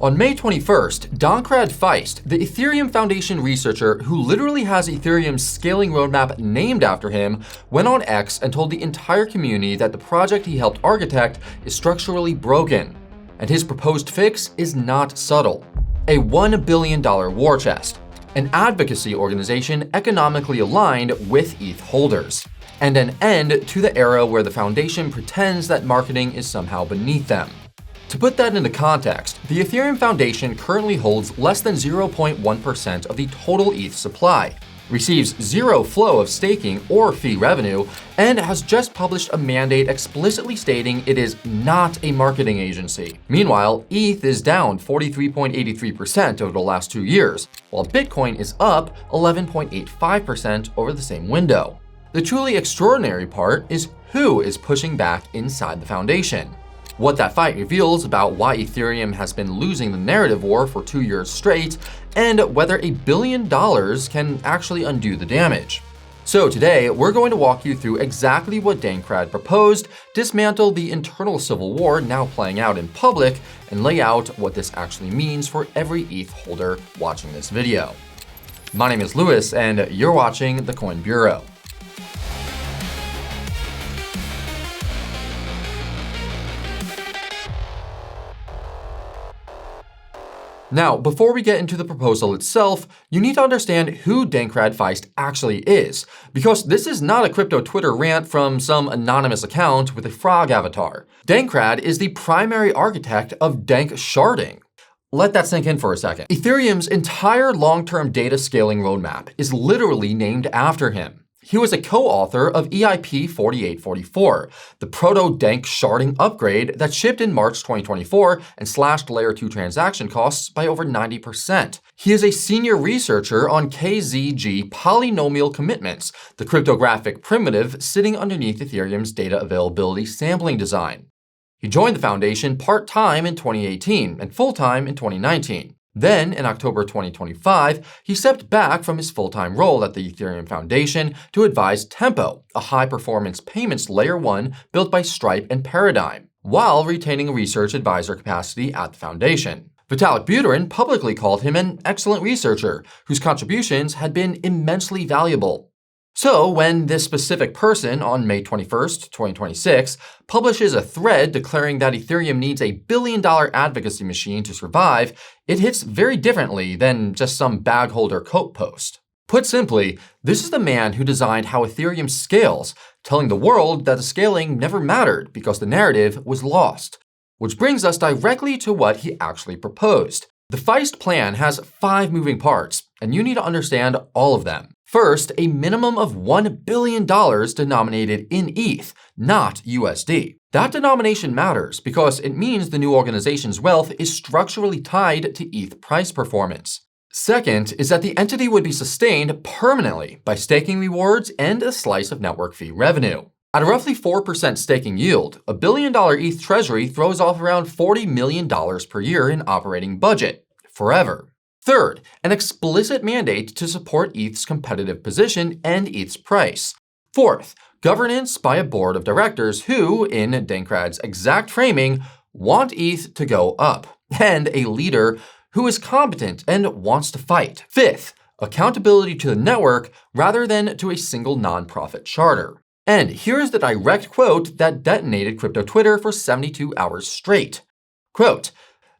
On May 21st, Dankrad Feist, the Ethereum Foundation researcher who literally has Ethereum's scaling roadmap named after him, went on X and told the entire community that the project he helped architect is structurally broken. And his proposed fix is not subtle. A $1 billion war chest, an advocacy organization economically aligned with ETH holders, and an end to the era where the foundation pretends that marketing is somehow beneath them. To put that into context, the Ethereum Foundation currently holds less than 0.1% of the total ETH supply, receives zero flow of staking or fee revenue, and has just published a mandate explicitly stating it is not a marketing agency. Meanwhile, ETH is down 43.83% over the last 2 years, while Bitcoin is up 11.85% over the same window. The truly extraordinary part is who is pushing back inside the foundation. What that fight reveals about why Ethereum has been losing the narrative war for 2 years straight, and whether $1 billion can actually undo the damage. So today, we're going to walk you through exactly what Dankrad proposed, dismantle the internal civil war now playing out in public, and lay out what this actually means for every ETH holder watching this video. My name is Louis, and you're watching the Coin Bureau. Now, before we get into the proposal itself, you need to understand who Dankrad Feist actually is, because this is not a crypto Twitter rant from some anonymous account with a frog avatar. Dankrad is the primary architect of dank sharding. Let that sink in for a second. Ethereum's entire long-term data scaling roadmap is literally named after him. He was a co-author of EIP 4844, the proto-dank sharding upgrade that shipped in March 2024 and slashed Layer 2 transaction costs by over 90%. He is a senior researcher on KZG polynomial commitments, the cryptographic primitive sitting underneath Ethereum's data availability sampling design. He joined the foundation part-time in 2018 and full-time in 2019. Then, in October 2025, he stepped back from his full-time role at the Ethereum Foundation to advise Tempo, a high-performance payments layer 1 built by Stripe and Paradigm, while retaining a research advisor capacity at the foundation. Vitalik Buterin publicly called him an excellent researcher, whose contributions had been immensely valuable. So, when this specific person on May 21st, 2026, publishes a thread declaring that Ethereum needs a $1 billion advocacy machine to survive, it hits very differently than just some bag holder quote post. Put simply, this is the man who designed how Ethereum scales, telling the world that the scaling never mattered because the narrative was lost. Which brings us directly to what he actually proposed. The Feist plan has 5 moving parts, and you need to understand all of them. First, a minimum of $1 billion denominated in ETH, not USD. That denomination matters because it means the new organization's wealth is structurally tied to ETH price performance. Second is that the entity would be sustained permanently by staking rewards and a slice of network fee revenue. At a roughly 4% staking yield, a $1 billion ETH treasury throws off around $40 million per year in operating budget, forever. Third, an explicit mandate to support ETH's competitive position and ETH's price. Fourth, governance by a board of directors who, in Dankrad's exact framing, want ETH to go up, and a leader who is competent and wants to fight. Fifth, accountability to the network rather than to a single nonprofit charter. And here's the direct quote that detonated crypto Twitter for 72 hours straight. Quote,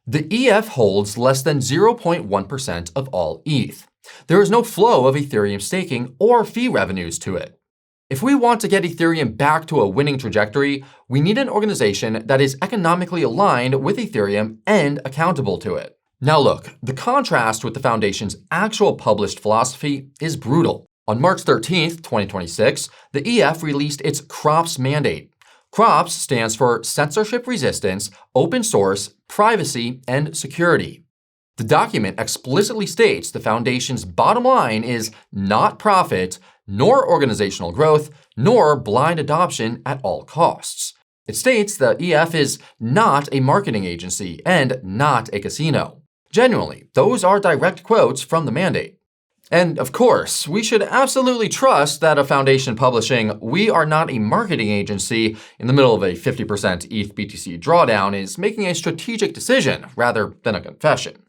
"The EF holds less than 0.1% of all ETH. There is no flow of Ethereum staking or fee revenues to it. If we want to get Ethereum back to a winning trajectory, we need an organization that is economically aligned with Ethereum and accountable to it." Now look, the contrast with the foundation's actual published philosophy is brutal. On March 13th, 2026, the EF released its CROPS mandate. CROPS stands for Censorship Resistance, Open Source, Privacy, and Security. The document explicitly states the foundation's bottom line is not profit, nor organizational growth, nor blind adoption at all costs. It states that EF is not a marketing agency and not a casino. Genuinely, those are direct quotes from the mandate. And of course, we should absolutely trust that a foundation publishing "We are not a marketing agency" in the middle of a 50% ETH BTC drawdown is making a strategic decision rather than a confession.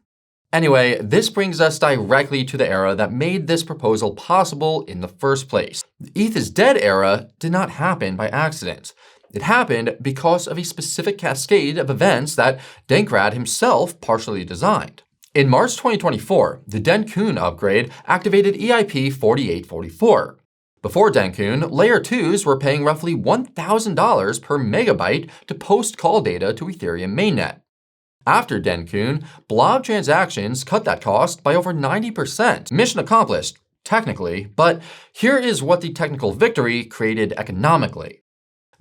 Anyway, this brings us directly to the era that made this proposal possible in the first place. The ETH is dead era did not happen by accident. It happened because of a specific cascade of events that Dankrad himself partially designed. In March 2024, the Dankrad upgrade activated EIP 4844. Before Dankrad, Layer 2s were paying roughly $1,000 per megabyte to post call data to Ethereum mainnet. After Dankrad, blob transactions cut that cost by over 90%. Mission accomplished, technically, but here is what the technical victory created economically.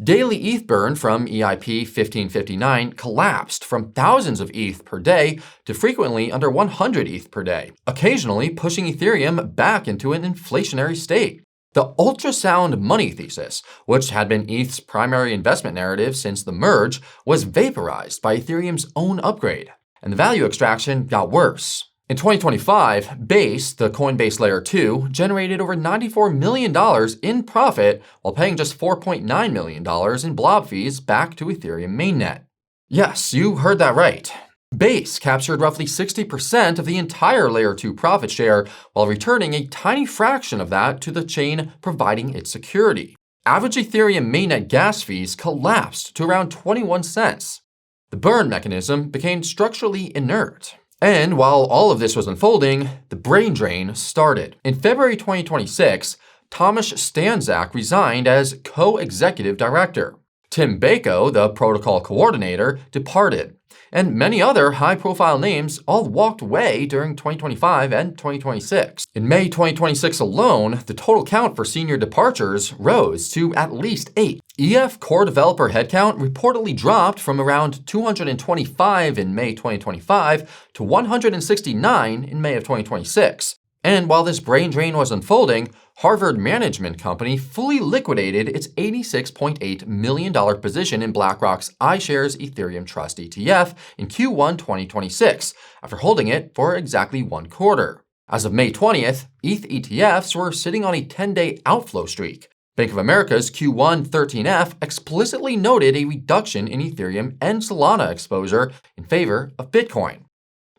Daily ETH burn from EIP 1559 collapsed from thousands of ETH per day to frequently under 100 ETH per day, occasionally pushing Ethereum back into an inflationary state. The Ultrasound money thesis, which had been ETH's primary investment narrative since the merge, was vaporized by Ethereum's own upgrade, and the value extraction got worse. In 2025, Base, the Coinbase Layer 2, generated over $94 million in profit while paying just $4.9 million in blob fees back to Ethereum mainnet. Yes, you heard that right. Base captured roughly 60% of the entire Layer 2 profit share while returning a tiny fraction of that to the chain providing its security. Average Ethereum mainnet gas fees collapsed to around 21 cents. The burn mechanism became structurally inert. And while all of this was unfolding, the brain drain started. In February 2026, Thomas Stanczak resigned as co-executive director. Tim Bako, the protocol coordinator, departed. And many other high-profile names all walked away during 2025 and 2026. In May 2026 alone, the total count for senior departures rose to at least 8. EF core developer headcount reportedly dropped from around 225 in May 2025 to 169 in May of 2026. And while this brain drain was unfolding, Harvard Management Company fully liquidated its $86.8 million position in BlackRock's iShares Ethereum Trust ETF in Q1 2026, after holding it for exactly 1 quarter. As of May 20th, ETH ETFs were sitting on a 10-day outflow streak. Bank of America's Q1 13F explicitly noted a reduction in Ethereum and Solana exposure in favor of Bitcoin.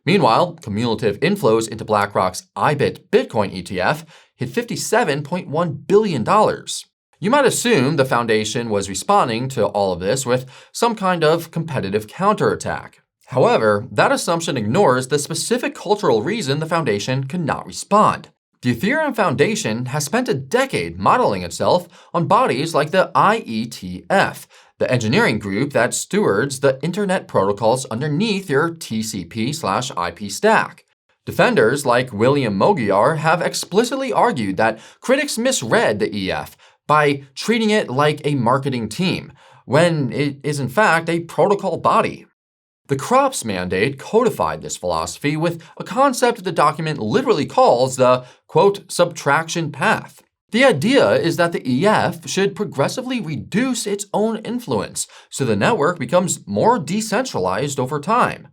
Meanwhile, cumulative inflows into BlackRock's IBIT Bitcoin ETF hit $57.1 billion. You might assume the foundation was responding to all of this with some kind of competitive counterattack. However, that assumption ignores the specific cultural reason the foundation could not respond. The Ethereum Foundation has spent a decade modeling itself on bodies like the IETF, the engineering group that stewards the internet protocols underneath your TCP/IP stack. Defenders like William Mogiar have explicitly argued that critics misread the EF by treating it like a marketing team, when it is in fact a protocol body. The CROPS mandate codified this philosophy with a concept the document literally calls the, quote, subtraction path. The idea is that the EF should progressively reduce its own influence so the network becomes more decentralized over time.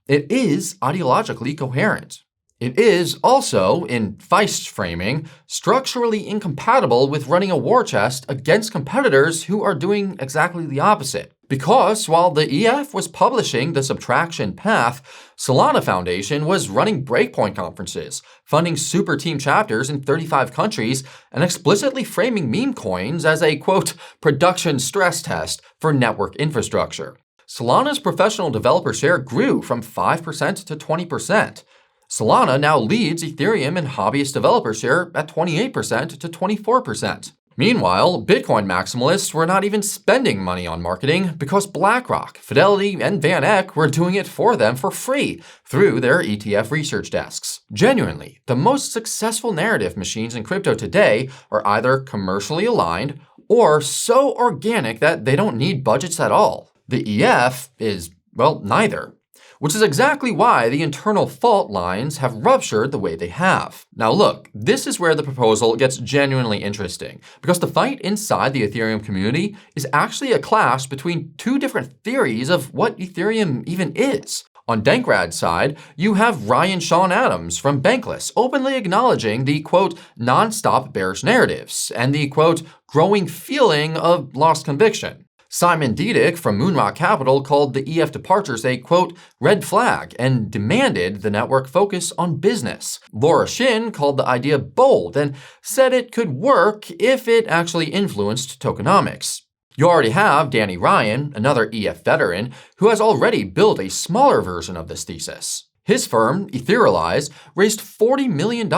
It is ideologically coherent. It is also, in Feist's framing, structurally incompatible with running a war chest against competitors who are doing exactly the opposite. Because while the EF was publishing the subtraction path, Solana Foundation was running breakpoint conferences, funding super team chapters in 35 countries, and explicitly framing meme coins as a, quote, production stress test for network infrastructure. Solana's professional developer share grew from 5% to 20%. Solana now leads Ethereum in hobbyist developer share at 28% to 24%. Meanwhile, Bitcoin maximalists were not even spending money on marketing because BlackRock, Fidelity, and Van Eck were doing it for them for free through their ETF research desks. Genuinely, the most successful narrative machines in crypto today are either commercially aligned or so organic that they don't need budgets at all. The EF is, well, neither. Which is exactly why the internal fault lines have ruptured the way they have. Now look, this is where the proposal gets genuinely interesting, because the fight inside the Ethereum community is actually a clash between two different theories of what Ethereum even is. On Dankrad's side, you have Ryan Sean Adams from Bankless openly acknowledging the, quote, non-stop bearish narratives and the, quote, growing feeling of lost conviction. Simon Diedick from Moonrock Capital called the EF departures a, quote, red flag and demanded the network focus on business. Laura Shin called the idea bold and said it could work if it actually influenced tokenomics. You already have Danny Ryan, another EF veteran, who has already built a smaller version of this thesis. His firm, Ethereum, raised $40 million,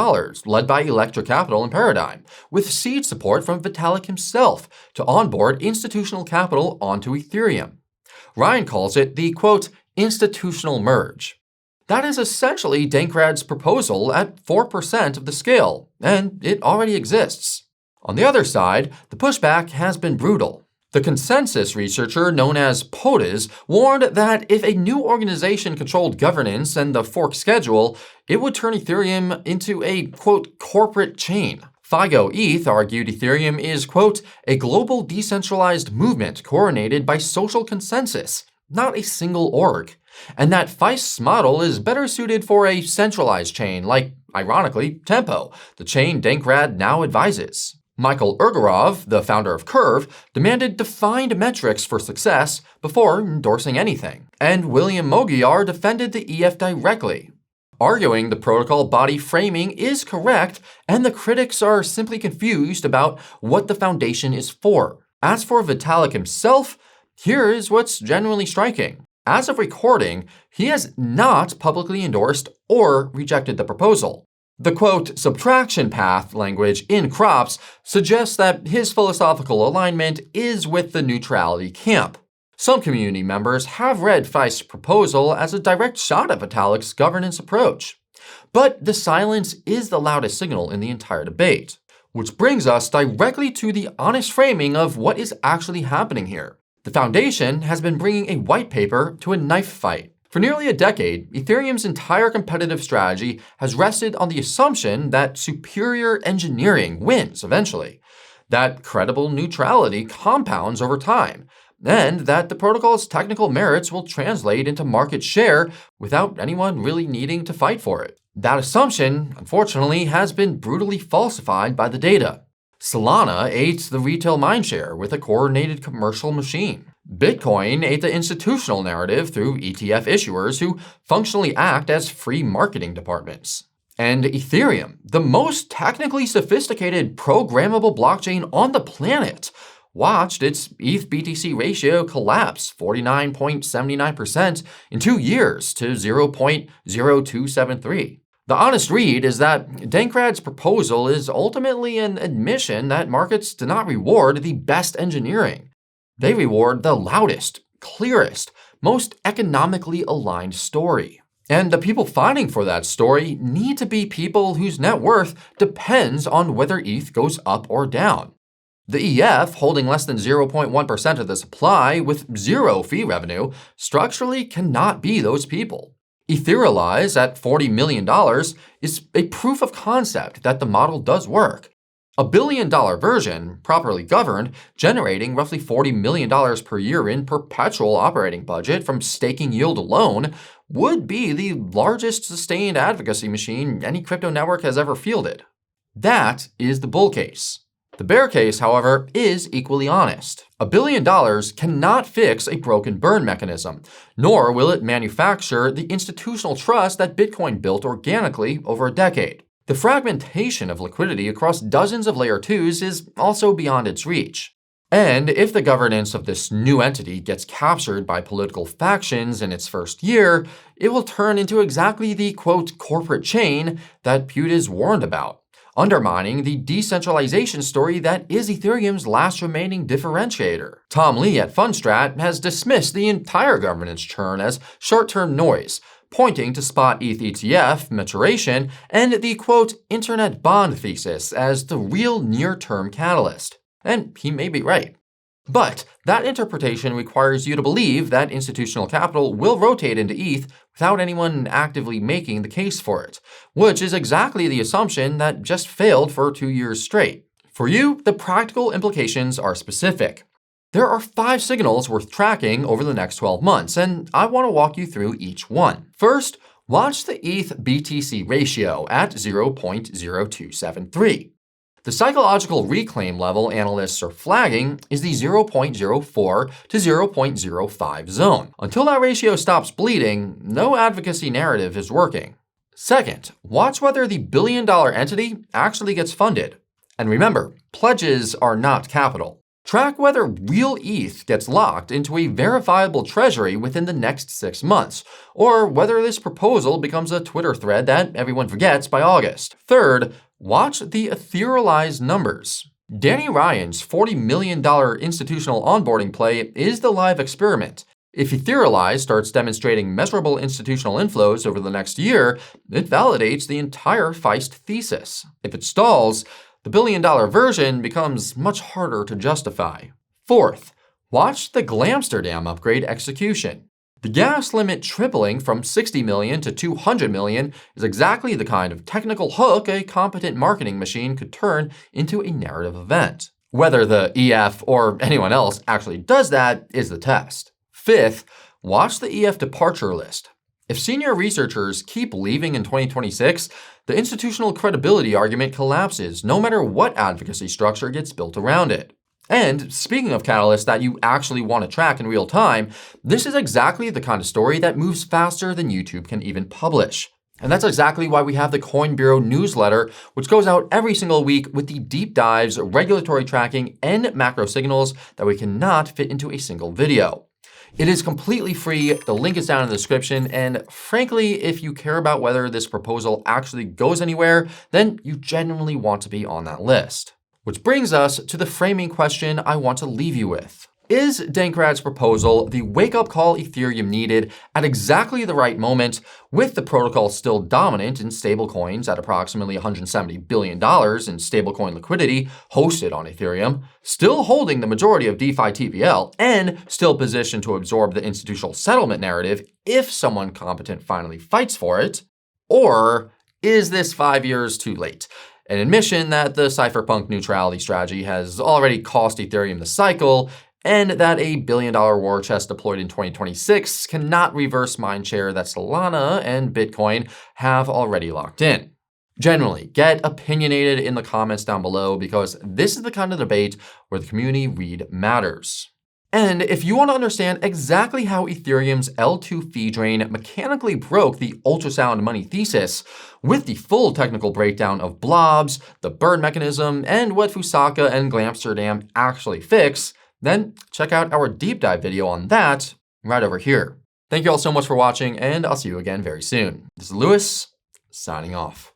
led by Electra Capital and Paradigm, with seed support from Vitalik himself to onboard institutional capital onto Ethereum. Ryan calls it the, quote, institutional merge. That is essentially Dankrad's proposal at 4% of the scale, and it already exists. On the other side, the pushback has been brutal. The consensus researcher known as POTUS warned that if a new organization controlled governance and the fork schedule, it would turn Ethereum into a, quote, corporate chain. FIGO ETH argued Ethereum is, quote, a global decentralized movement coordinated by social consensus, not a single org, and that Feist's model is better suited for a centralized chain like, ironically, Tempo, the chain Dankrad now advises. Michael Urgarov, the founder of Curve, demanded defined metrics for success before endorsing anything, and William Mogiar defended the EF directly, arguing the protocol body framing is correct and the critics are simply confused about what the foundation is for. As for Vitalik himself, here is what's genuinely striking. As of recording, he has not publicly endorsed or rejected the proposal. The, quote, subtraction path language in crops suggests that his philosophical alignment is with the neutrality camp. Some community members have read Feist's proposal as a direct shot at Vitalik's governance approach. But the silence is the loudest signal in the entire debate, which brings us directly to the honest framing of what is actually happening here. The Foundation has been bringing a white paper to a knife fight. For nearly a decade, Ethereum's entire competitive strategy has rested on the assumption that superior engineering wins eventually, that credible neutrality compounds over time, and that the protocol's technical merits will translate into market share without anyone really needing to fight for it. That assumption, unfortunately, has been brutally falsified by the data. Solana ate the retail mindshare with a coordinated commercial machine. Bitcoin ate the institutional narrative through ETF issuers who functionally act as free marketing departments. And Ethereum, the most technically sophisticated programmable blockchain on the planet, watched its ETH-BTC ratio collapse 49.79% in 2 years to 0.0273. The honest read is that Dankrad's proposal is ultimately an admission that markets do not reward the best engineering. They reward the loudest, clearest, most economically aligned story. And the people fighting for that story need to be people whose net worth depends on whether ETH goes up or down. The EF, holding less than 0.1% of the supply with zero fee revenue, structurally cannot be those people. Ethereum at $40 million is a proof of concept that the model does work. A $1 billion version, properly governed, generating roughly $40 million per year in perpetual operating budget from staking yield alone, would be the largest sustained advocacy machine any crypto network has ever fielded. That is the bull case. The bear case, however, is equally honest. $1 billion cannot fix a broken burn mechanism, nor will it manufacture the institutional trust that Bitcoin built organically over a decade. The fragmentation of liquidity across dozens of layer 2s is also beyond its reach. And if the governance of this new entity gets captured by political factions in its first year, it will turn into exactly the, quote, corporate chain that POTUS warned about, undermining the decentralization story that is Ethereum's last remaining differentiator. Tom Lee at Fundstrat has dismissed the entire governance churn as short-term noise, pointing to spot ETH ETF maturation and the, quote, internet bond thesis as the real near-term catalyst. And he may be right. But that interpretation requires you to believe that institutional capital will rotate into ETH without anyone actively making the case for it, which is exactly the assumption that just failed for 2 years straight. For you, the practical implications are specific. There are 5 signals worth tracking over the next 12 months, and I want to walk you through each one. First, watch the ETH-BTC ratio at 0.0273. The psychological reclaim level analysts are flagging is the 0.04 to 0.05 zone. Until that ratio stops bleeding, no advocacy narrative is working. Second, watch whether the billion-dollar entity actually gets funded. And remember, pledges are not capital. Track whether real ETH gets locked into a verifiable treasury within the next 6 months, or whether this proposal becomes a Twitter thread that everyone forgets by August. Third, watch the etherealized numbers. Danny Ryan's $40 million institutional onboarding play is the live experiment. If Etherealize starts demonstrating measurable institutional inflows over the next year, it validates the entire Feist thesis. If it stalls, the billion-dollar version becomes much harder to justify. Fourth, watch the Glamsterdam upgrade execution. The gas limit tripling from 60 million to 200 million is exactly the kind of technical hook a competent marketing machine could turn into a narrative event. Whether the EF or anyone else actually does that is the test. Fifth, watch the EF departure list. If senior researchers keep leaving in 2026, the institutional credibility argument collapses no matter what advocacy structure gets built around it. And speaking of catalysts that you actually want to track in real time, this is exactly the kind of story that moves faster than YouTube can even publish. And that's exactly why we have the Coin Bureau newsletter, which goes out every single week with the deep dives, regulatory tracking, and macro signals that we cannot fit into a single video. It is completely free, the link is down in the description, and frankly, if you care about whether this proposal actually goes anywhere, then you genuinely want to be on that list. Which brings us to the framing question I want to leave you with. Is Dankrad's proposal the wake-up call Ethereum needed at exactly the right moment, with the protocol still dominant in stablecoins at approximately $170 billion in stablecoin liquidity hosted on Ethereum, still holding the majority of DeFi TVL, and still positioned to absorb the institutional settlement narrative if someone competent finally fights for it? Or is this 5 years too late? An admission that the cypherpunk neutrality strategy has already cost Ethereum the cycle, and that a billion-dollar war chest deployed in 2026 cannot reverse mindshare that Solana and Bitcoin have already locked in. Generally, get opinionated in the comments down below because this is the kind of debate where the community read matters. And if you want to understand exactly how Ethereum's L2 fee drain mechanically broke the ultrasound money thesis, with the full technical breakdown of blobs, the burn mechanism, and what Fusaka and Glamsterdam actually fix, then check out our deep dive video on that right over here. Thank you all so much for watching, and I'll see you again very soon. This is Lewis, signing off.